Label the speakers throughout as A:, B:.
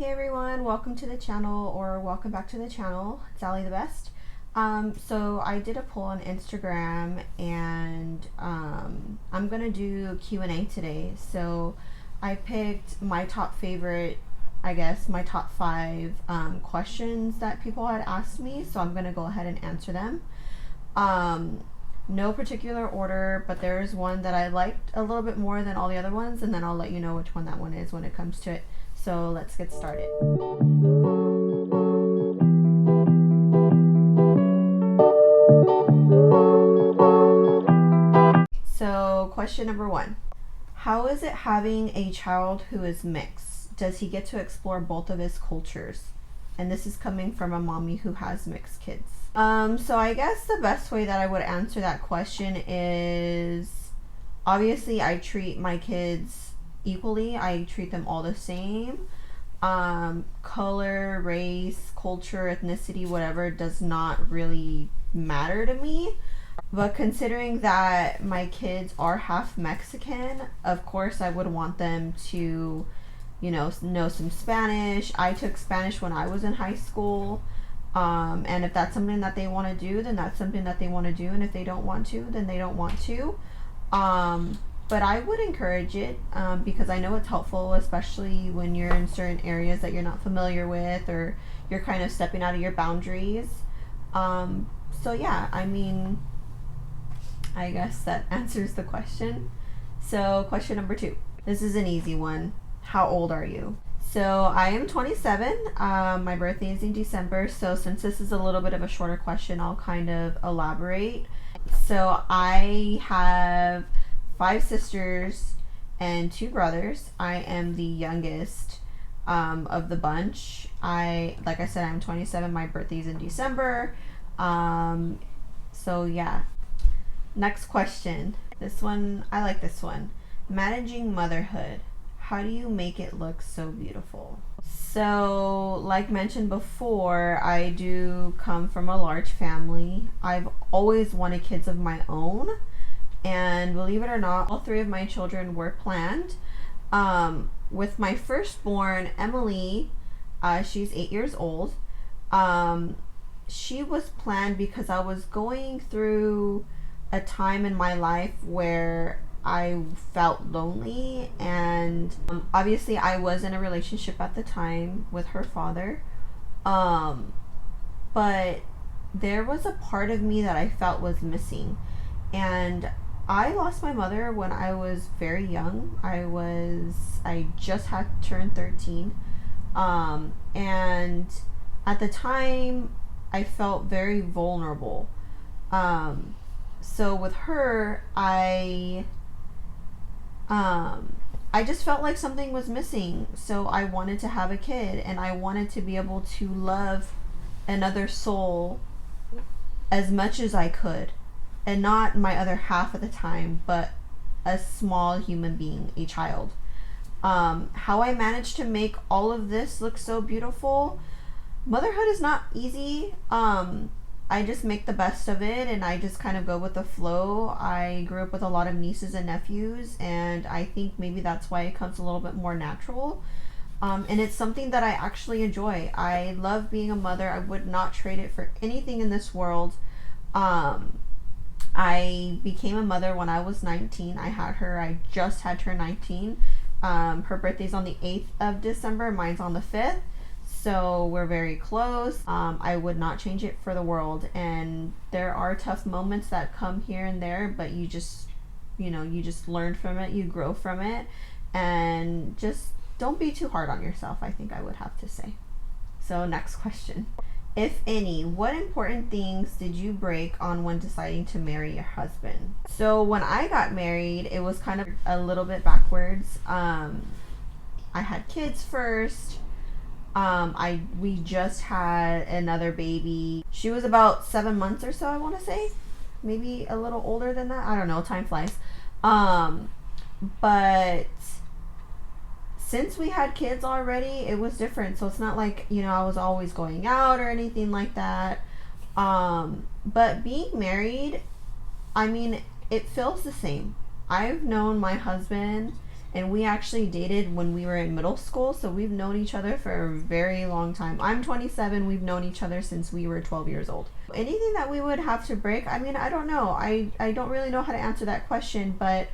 A: Hey everyone, welcome to the channel, or welcome back to the channel. It's Allie the Best. So I did a poll on Instagram, and I'm gonna do Q&A today. So I picked my top favorite, I guess, my top 5 questions that people had asked me. So I'm gonna go ahead and answer them. No particular order, but there's one that I liked a little bit more than all the other ones, and then I'll let you know which one that one is when it comes to it. So let's get started. So question number 1. How is it having a child who is mixed? Does he get to explore both of his cultures? And this is coming from a mommy who has mixed kids. So I guess the best way that I would answer that question is, obviously I treat my kids equally. I treat them all the same. Color, race, culture, ethnicity, whatever, does not really matter to me. But considering that my kids are half Mexican, of course I would want them to, know some Spanish. I took Spanish when I was in high school. And if that's something that they want to do, then that's something that they want to do. And if they don't want to, then they don't want to. But I would encourage it because I know it's helpful, especially when you're in certain areas that you're not familiar with, or you're kind of stepping out of your boundaries. So yeah, I guess that answers the question. So question number 2. This is an easy one. How old are you? So I am 27. My birthday is in December. So since this is a little bit of a shorter question, I'll kind of elaborate. So I have 5 sisters and 2 brothers. I am the youngest of the bunch. Like I said, I'm 27. My birthday's in December. So yeah. Next question. This one, I like this one. Managing motherhood. How do you make it look so beautiful? So, like mentioned before, I do come from a large family. I've always wanted kids of my own. And believe it or not, all 3 of my children were planned. With my firstborn, Emily, she's 8 years old. She was planned because I was going through a time in my life where I felt lonely, and obviously I was in a relationship at the time with her father. But there was a part of me that I felt was missing. And I lost my mother when I was very young. I just had turned 13. And at the time I felt very vulnerable. So with her, I just felt like something was missing. So I wanted to have a kid, and I wanted to be able to love another soul as much as I could. And not my other half at the time, but a small human being, a child. How I managed to make all of this look so beautiful. Motherhood is not easy. I just make the best of it, and I just kind of go with the flow. I grew up with a lot of nieces and nephews, and I think maybe that's why it comes a little bit more natural. And it's something that I actually enjoy. I love being a mother. I would not trade it for anything in this world. I became a mother when I was 19. I just had turned 19. Her birthday's on the 8th of December. Mine's on the 5th. So we're very close. I would not change it for the world. And there are tough moments that come here and there, but you just learn from it. You grow from it. And just don't be too hard on yourself, I think I would have to say. So next question. If any, what important things did you break on when deciding to marry your husband? So when I got married, it was kind of a little bit backwards. I had kids first. We just had another baby. She was about 7 months or so, I want to say. Maybe a little older than that. I don't know. Time flies. But since we had kids already, it was different. So it's not like, I was always going out or anything like that. But being married, it feels the same. I've known my husband and we actually dated when we were in middle school, so we've known each other for a very long time. I'm 27, we've known each other since we were 12 years old. Anything that we would have to break, I mean, I don't know. I don't really know how to answer that question, but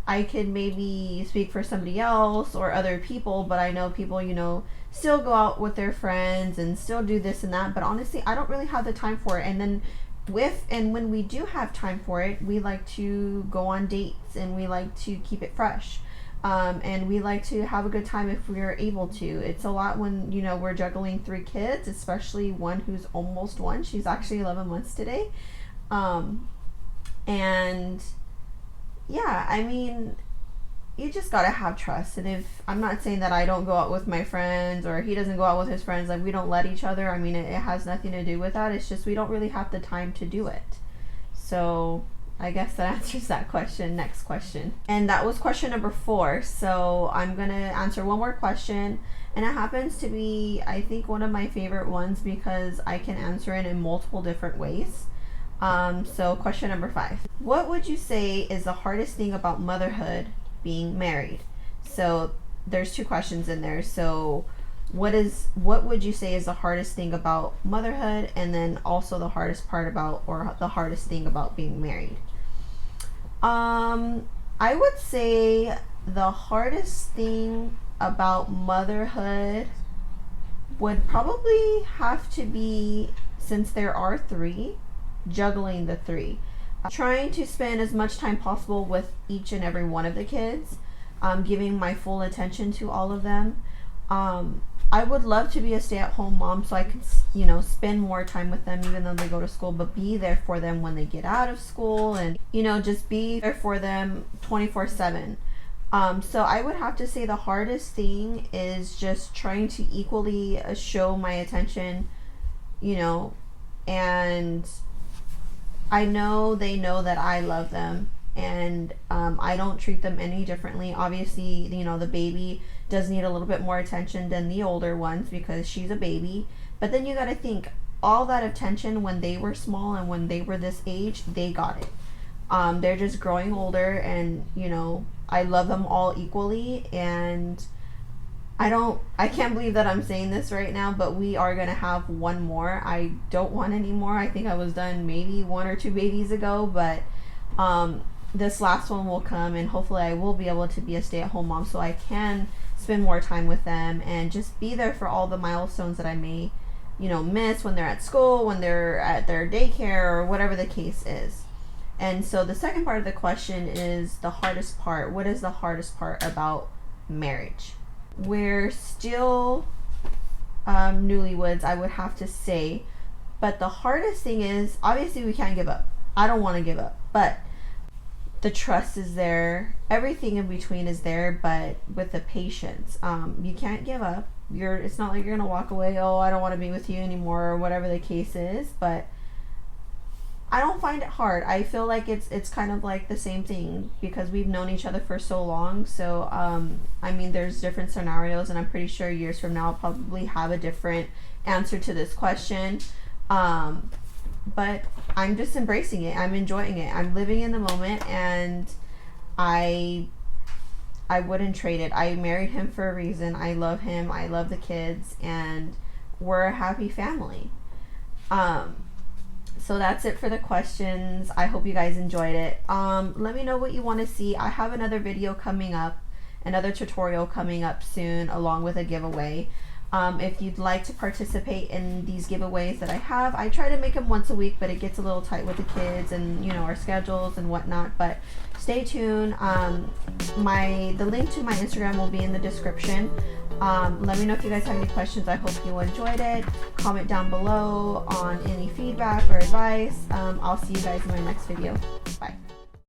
A: I could maybe speak for somebody else or other people, but I know people, still go out with their friends and still do this and that, but honestly, I don't really have the time for it. And then when we do have time for it, we like to go on dates and we like to keep it fresh. And we like to have a good time if we're able to. It's a lot when, we're juggling 3 kids, especially one who's almost 1. She's actually 11 months today. And yeah, I mean, you just gotta have trust. And if I'm not saying that I don't go out with my friends or he doesn't go out with his friends, like we don't let each other. I mean, it has nothing to do with that. It's just we don't really have the time to do it. So I guess that answers that question. Next question. And that was question number 4. So I'm gonna answer one more question. And it happens to be, I think, one of my favorite ones because I can answer it in multiple different ways. So question number 5. What would you say is the hardest thing about motherhood being married? So there's 2 questions in there. So what would you say is the hardest thing about motherhood, and then also the hardest part about, or the hardest thing about being married? I would say the hardest thing about motherhood would probably have to be, since there are 3, juggling the 3. Trying to spend as much time possible with each and every one of the kids, giving my full attention to all of them. I would love to be a stay-at-home mom so I can, spend more time with them even though they go to school, but be there for them when they get out of school and, just be there for them 24/7. So I would have to say the hardest thing is just trying to equally show my attention, and I know they know that I love them, and I don't treat them any differently. Obviously, the baby does need a little bit more attention than the older ones because she's a baby. But then you got to think, all that attention when they were small and when they were this age, they got it. They're just growing older, and I love them all equally. And I can't believe that I'm saying this right now, but we are going to have one more. I don't want any more. I think I was done maybe 1 or 2 babies ago, but this last one will come, and hopefully I will be able to be a stay-at-home mom so I can spend more time with them and just be there for all the milestones that I may, miss when they're at school, when they're at their daycare, or whatever the case is. And so the second part of the question is the hardest part. What is the hardest part about marriage? We're still newlyweds, I would have to say, but the hardest thing is, obviously we can't give up. I don't want to give up, but the trust is there, everything in between is there, but with the patience, you can't give up. It's not like you're gonna walk away, oh, I don't want to be with you anymore, or whatever the case is. But I don't find it hard. I feel like it's kind of like the same thing because we've known each other for so long. So I mean, there's different scenarios, and I'm pretty sure years from now I'll probably have a different answer to this question. But I'm just embracing it. I'm enjoying it. I'm living in the moment, and I wouldn't trade it. I married him for a reason. I love him. I love the kids, and we're a happy family. So that's it for the questions. I hope you guys enjoyed it. Let me know what you want to see. I have another video coming up, another tutorial coming up soon, along with a giveaway. If you'd like to participate in these giveaways that I have, I try to make them once a week, but it gets a little tight with the kids and our schedules and whatnot. But stay tuned. The link to my Instagram will be in the description. Let me know if you guys have any questions. I hope you enjoyed it. Comment down below on any feedback or advice. I'll see you guys in my next video. Bye.